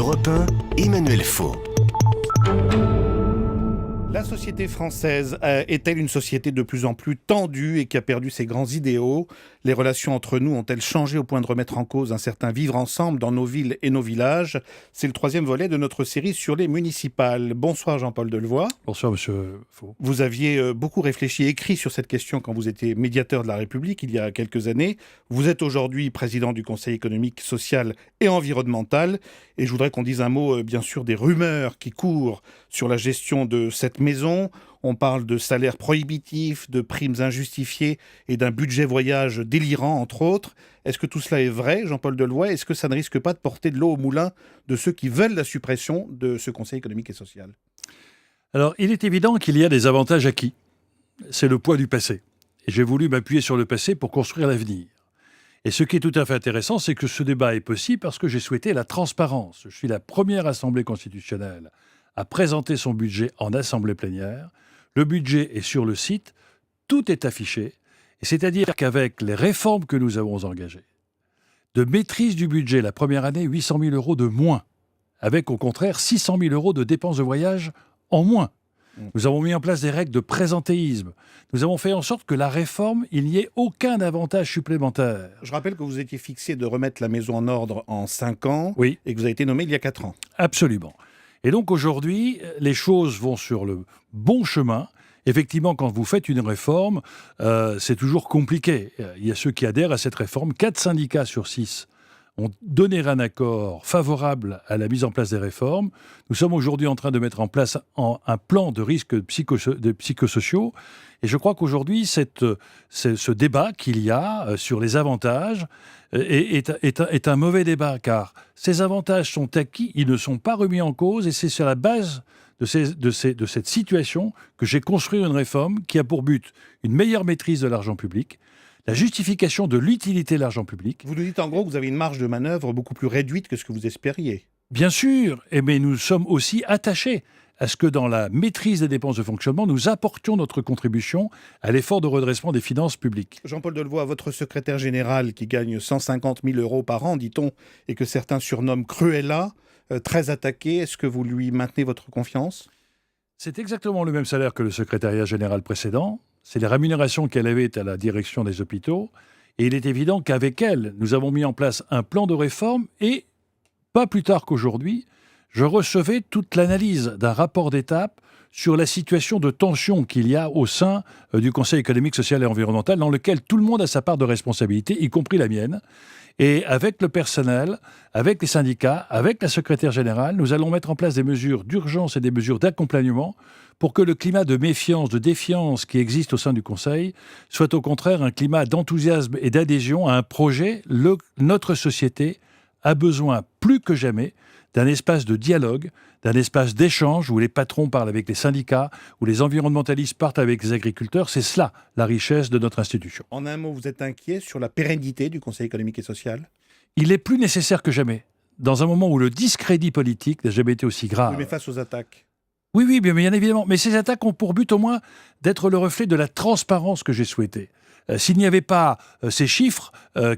Europe 1, Emmanuel Faux. La société française est-elle une société de plus en plus tendue et qui a perdu ses grands idéaux ? Les relations entre nous ont-elles changé au point de remettre en cause un certain vivre ensemble dans nos villes et nos villages ? C'est le troisième volet de notre série sur les municipales. Bonsoir Jean-Paul Delevoye. Bonsoir Monsieur Faux. Vous aviez beaucoup réfléchi et écrit sur cette question quand vous étiez médiateur de la République il y a quelques années. Vous êtes aujourd'hui président du Conseil économique, social et environnemental. Et je voudrais qu'on dise un mot, bien sûr, des rumeurs qui courent sur la gestion de cette maison. On parle de salaires prohibitifs, de primes injustifiées et d'un budget voyage délirant, entre autres. Est-ce que tout cela est vrai, Jean-Paul Delevoye ? Est-ce que ça ne risque pas de porter de l'eau au moulin de ceux qui veulent la suppression de ce Conseil économique et social ? Alors, il est évident qu'il y a des avantages acquis. C'est le poids du passé. Et j'ai voulu m'appuyer sur le passé pour construire l'avenir. Et ce qui est tout à fait intéressant, c'est que ce débat est possible parce que j'ai souhaité la transparence. Je suis la première assemblée constitutionnelle à présenter son budget en assemblée plénière. Le budget est sur le site, tout est affiché. Et c'est-à-dire qu'avec les réformes que nous avons engagées, de maîtrise du budget la première année, 800 000 euros de moins, avec au contraire 600 000 euros de dépenses de voyage en moins. Nous avons mis en place des règles de présentéisme. Nous avons fait en sorte que la réforme, il n'y ait aucun avantage supplémentaire. Je rappelle que vous étiez fixé de remettre la maison en ordre en 5 ans Oui. Et que vous avez été nommé il y a 4 ans. Absolument. Et donc aujourd'hui, les choses vont sur le bon chemin. Effectivement, quand vous faites une réforme, c'est toujours compliqué. Il y a ceux qui adhèrent à cette réforme. 4 syndicats sur 6 ont donné un accord favorable à la mise en place des réformes. Nous sommes aujourd'hui en train de mettre en place un plan de risques psychosociaux. Et je crois qu'aujourd'hui, ce débat qu'il y a sur les avantages est un mauvais débat, car ces avantages sont acquis, ils ne sont pas remis en cause, et c'est sur la base de cette situation que j'ai construit une réforme qui a pour but une meilleure maîtrise de l'argent public, la justification de l'utilité de l'argent public. Vous nous dites en gros que vous avez une marge de manœuvre beaucoup plus réduite que ce que vous espériez. Bien sûr, mais nous sommes aussi attachés à ce que dans la maîtrise des dépenses de fonctionnement, nous apportions notre contribution à l'effort de redressement des finances publiques. Jean-Paul Delevoye, votre secrétaire général qui gagne 150 000 euros par an, dit-on, et que certains surnomment Cruella, très attaqué, est-ce que vous lui maintenez votre confiance ? C'est exactement le même salaire que le secrétariat général précédent. C'est les rémunérations qu'elle avait à la direction des hôpitaux. Et il est évident qu'avec elle, nous avons mis en place un plan de réforme et, pas plus tard qu'aujourd'hui, je recevais toute l'analyse d'un rapport d'étape sur la situation de tension qu'il y a au sein du Conseil économique, social et environnemental, dans lequel tout le monde a sa part de responsabilité, y compris la mienne. Et avec le personnel, avec les syndicats, avec la secrétaire générale, nous allons mettre en place des mesures d'urgence et des mesures d'accompagnement pour que le climat de méfiance, de défiance qui existe au sein du Conseil soit au contraire un climat d'enthousiasme et d'adhésion à un projet. Notre société a besoin plus que jamais d'un espace de dialogue, d'un espace d'échange où les patrons parlent avec les syndicats, où les environnementalistes partent avec les agriculteurs. C'est cela, la richesse de notre institution. En un mot, vous êtes inquiet sur la pérennité du Conseil économique et social ? Il est plus nécessaire que jamais, dans un moment où le discrédit politique n'a jamais été aussi grave. Oui, mais face aux attaques. Oui, bien évidemment. Mais ces attaques ont pour but au moins d'être le reflet de la transparence que j'ai souhaitée. S'il n'y avait pas ces chiffres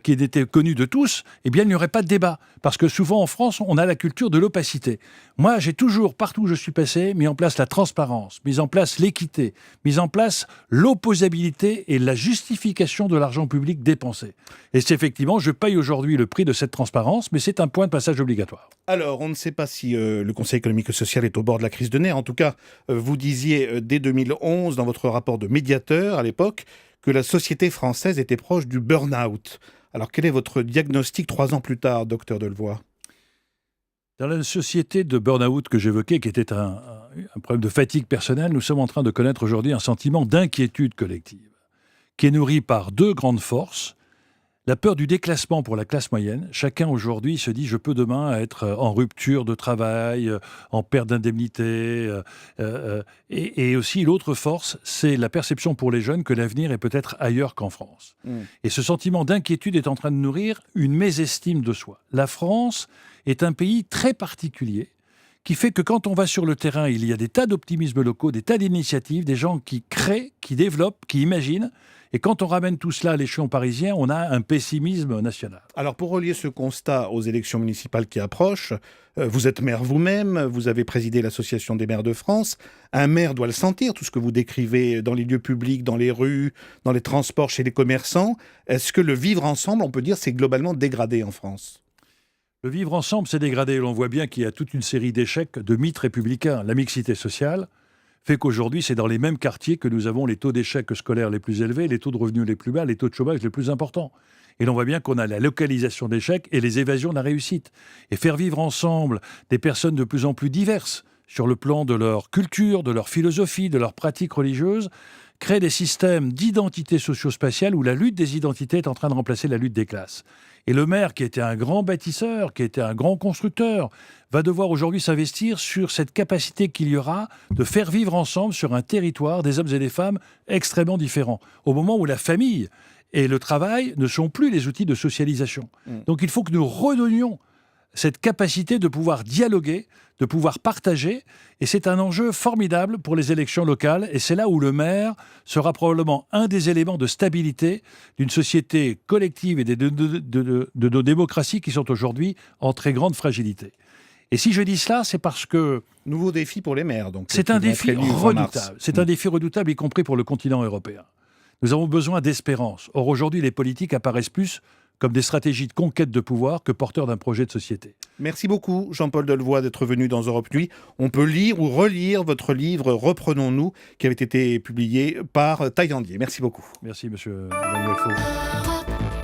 qui étaient connus de tous, eh bien, il n'y aurait pas de débat. Parce que souvent, en France, on a la culture de l'opacité. Moi, j'ai toujours, partout où je suis passé, mis en place la transparence, mis en place l'équité, mis en place l'opposabilité et la justification de l'argent public dépensé. Et c'est effectivement, je paye aujourd'hui le prix de cette transparence, mais c'est un point de passage obligatoire. Alors, on ne sait pas si le Conseil économique et social est au bord de la crise de nerfs. En tout cas, vous disiez dès 2011, dans votre rapport de médiateur à l'époque, que la société française était proche du burn-out. Alors, quel est votre diagnostic 3 ans plus tard, docteur Delevoye ? Dans la société de burn-out que j'évoquais, qui était un problème de fatigue personnelle, nous sommes en train de connaître aujourd'hui un sentiment d'inquiétude collective, qui est nourri par 2 grandes forces. La peur du déclassement pour la classe moyenne. Chacun aujourd'hui se dit « je peux demain être en rupture de travail, en perte d'indemnité ». Et aussi l'autre force, c'est la perception pour les jeunes que l'avenir est peut-être ailleurs qu'en France. Et ce sentiment d'inquiétude est en train de nourrir une mésestime de soi. La France est un pays très particulier qui fait que quand on va sur le terrain, il y a des tas d'optimismes locaux, des tas d'initiatives, des gens qui créent, qui développent, qui imaginent. Et quand on ramène tout cela à l'échelon parisien, on a un pessimisme national. Alors pour relier ce constat aux élections municipales qui approchent, vous êtes maire vous-même, vous avez présidé l'Association des maires de France. Un maire doit le sentir, tout ce que vous décrivez dans les lieux publics, dans les rues, dans les transports, chez les commerçants. Est-ce que le vivre ensemble, on peut dire, c'est globalement dégradé en France ? Le vivre ensemble s'est dégradé. L'on voit bien qu'il y a toute une série d'échecs de mythes républicains. La mixité sociale fait qu'aujourd'hui, c'est dans les mêmes quartiers que nous avons les taux d'échec scolaires les plus élevés, les taux de revenus les plus bas, les taux de chômage les plus importants. Et l'on voit bien qu'on a la localisation d'échecs et les évasions de la réussite. Et faire vivre ensemble des personnes de plus en plus diverses sur le plan de leur culture, de leur philosophie, de leurs pratiques religieuses, crée des systèmes d'identité socio-spatiale où la lutte des identités est en train de remplacer la lutte des classes. Et le maire, qui était un grand bâtisseur, qui était un grand constructeur, va devoir aujourd'hui s'investir sur cette capacité qu'il y aura de faire vivre ensemble sur un territoire des hommes et des femmes extrêmement différents. Au moment où la famille et le travail ne sont plus les outils de socialisation. Donc il faut que nous redonnions cette capacité de pouvoir dialoguer, de pouvoir partager, et c'est un enjeu formidable pour les élections locales, et c'est là où le maire sera probablement un des éléments de stabilité d'une société collective et de nos démocraties qui sont aujourd'hui en très grande fragilité. Et si je dis cela, c'est parce que... Nouveau défi pour les maires, donc. C'est un défi redoutable. C'est un défi redoutable, y compris pour le continent européen. Nous avons besoin d'espérance. Or, aujourd'hui, les politiques apparaissent plus comme des stratégies de conquête de pouvoir que porteurs d'un projet de société. Merci beaucoup, Jean-Paul Delevoye, d'être venu dans Europe Nuit. On peut lire ou relire votre livre « Reprenons-nous » qui avait été publié par Taillandier. Merci beaucoup. Merci, monsieur Emmanuel Faux.